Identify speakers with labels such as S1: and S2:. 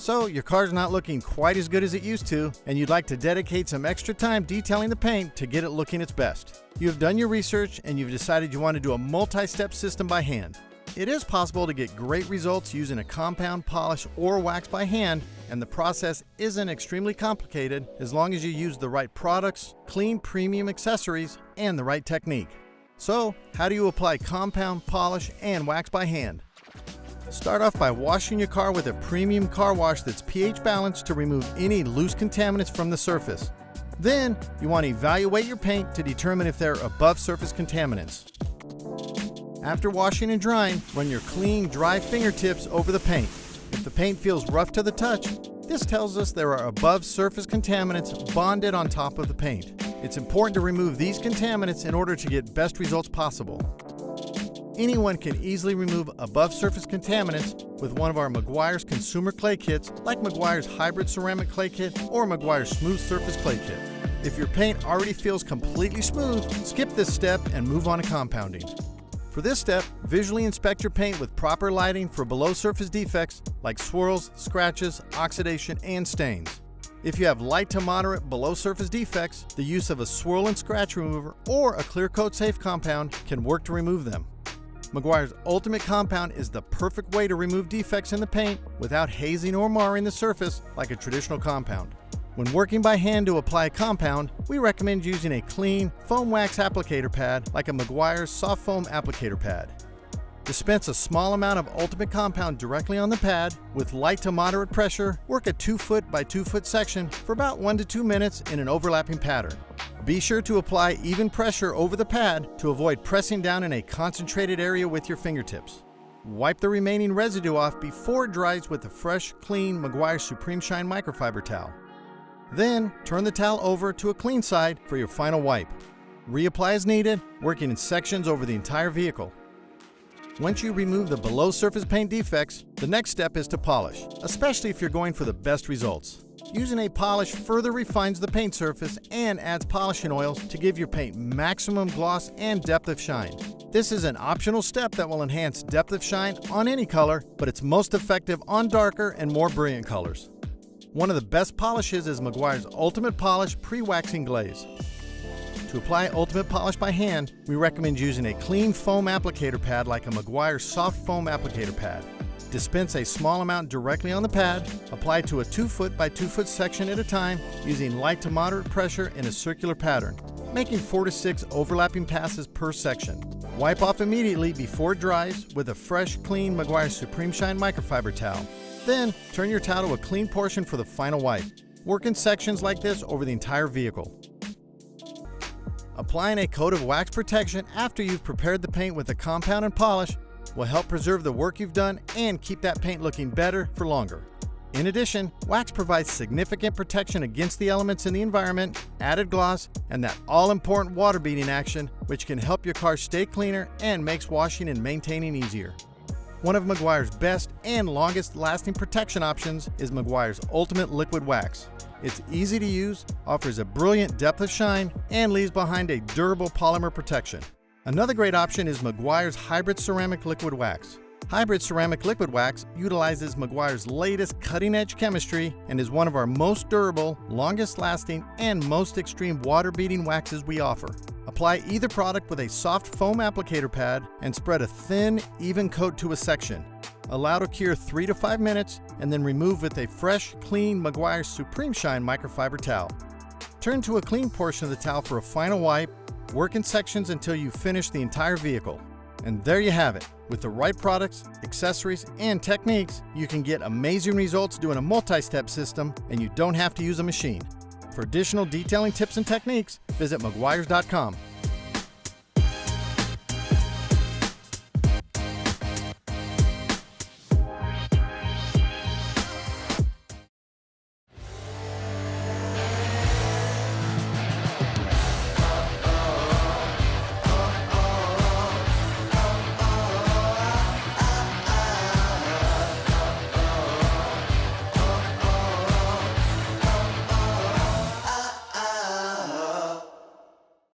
S1: So your car's not looking quite as good as it used to, and you'd like to dedicate some extra time detailing the paint to get it looking its best. You've done your research and you've decided you want to do a multi-step system by hand. It is possible to get great results using a compound, polish, or wax by hand, and the process isn't extremely complicated as long as you use the right products, clean premium accessories, and the right technique. So, how do you apply compound, polish, and wax by hand? Start off by washing your car with a premium car wash that's pH balanced to remove any loose contaminants from the surface. Then, you want to evaluate your paint to determine if there are above surface contaminants. After washing and drying, run your clean, dry fingertips over the paint. If the paint feels rough to the touch, this tells us there are above surface contaminants bonded on top of the paint. It's important to remove these contaminants in order to get best results possible. Anyone can easily remove above surface contaminants with one of our Meguiar's consumer clay kits, like Meguiar's hybrid ceramic clay kit or Meguiar's smooth surface clay kit. If your paint already feels completely smooth, skip this step and move on to compounding. For this step, visually inspect your paint with proper lighting for below surface defects like swirls, scratches, oxidation, and stains. If you have light to moderate below surface defects, the use of a swirl and scratch remover or a clear coat safe compound can work to remove them. Meguiar's Ultimate Compound is the perfect way to remove defects in the paint without hazing or marring the surface like a traditional compound. When working by hand to apply a compound, we recommend using a clean foam wax applicator pad like a Meguiar's soft foam applicator pad. Dispense a small amount of Ultimate Compound directly on the pad. With light to moderate pressure, work a 2 foot by 2 foot section for about 1 to 2 minutes in an overlapping pattern. Be sure to apply even pressure over the pad to avoid pressing down in a concentrated area with your fingertips. Wipe the remaining residue off before it dries with a fresh, clean Meguiar Supreme Shine microfiber towel. Then, turn the towel over to a clean side for your final wipe. Reapply as needed, working in sections over the entire vehicle. Once you remove the below surface paint defects, the next step is to polish, especially if you're going for the best results. Using a polish further refines the paint surface and adds polishing oils to give your paint maximum gloss and depth of shine. This is an optional step that will enhance depth of shine on any color, but it's most effective on darker and more brilliant colors. One of the best polishes is Meguiar's Ultimate Polish Pre-Waxing Glaze. To apply Ultimate Polish by hand, we recommend using a clean foam applicator pad like a Meguiar soft foam applicator pad. Dispense a small amount directly on the pad, apply to a 2 foot by 2 foot section at a time using light to moderate pressure in a circular pattern, making 4 to 6 overlapping passes per section. Wipe off immediately before it dries with a fresh, clean Meguiar Supreme Shine microfiber towel. Then, turn your towel to a clean portion for the final wipe. Work in sections like this over the entire vehicle. Applying a coat of wax protection after you've prepared the paint with a compound and polish will help preserve the work you've done and keep that paint looking better for longer. In addition, wax provides significant protection against the elements in the environment, added gloss, and that all-important water beading action, which can help your car stay cleaner and makes washing and maintaining easier. One of Meguiar's best and longest lasting protection options is Meguiar's Ultimate Liquid Wax. It's easy to use, offers a brilliant depth of shine, and leaves behind a durable polymer protection. Another great option is Meguiar's Hybrid Ceramic Liquid Wax. Hybrid Ceramic Liquid Wax utilizes Meguiar's latest cutting-edge chemistry and is one of our most durable, longest-lasting, and most extreme water-beading waxes we offer. Apply either product with a soft foam applicator pad and spread a thin, even coat to a section. Allow to cure 3 to 5 minutes and then remove with a fresh, clean Meguiar Supreme Shine microfiber towel. Turn to a clean portion of the towel for a final wipe. Work in sections until you finish the entire vehicle. And there you have it. With the right products, accessories, and techniques, you can get amazing results doing a multi-step system, and you don't have to use a machine. For additional detailing tips and techniques, visit Meguiars.com.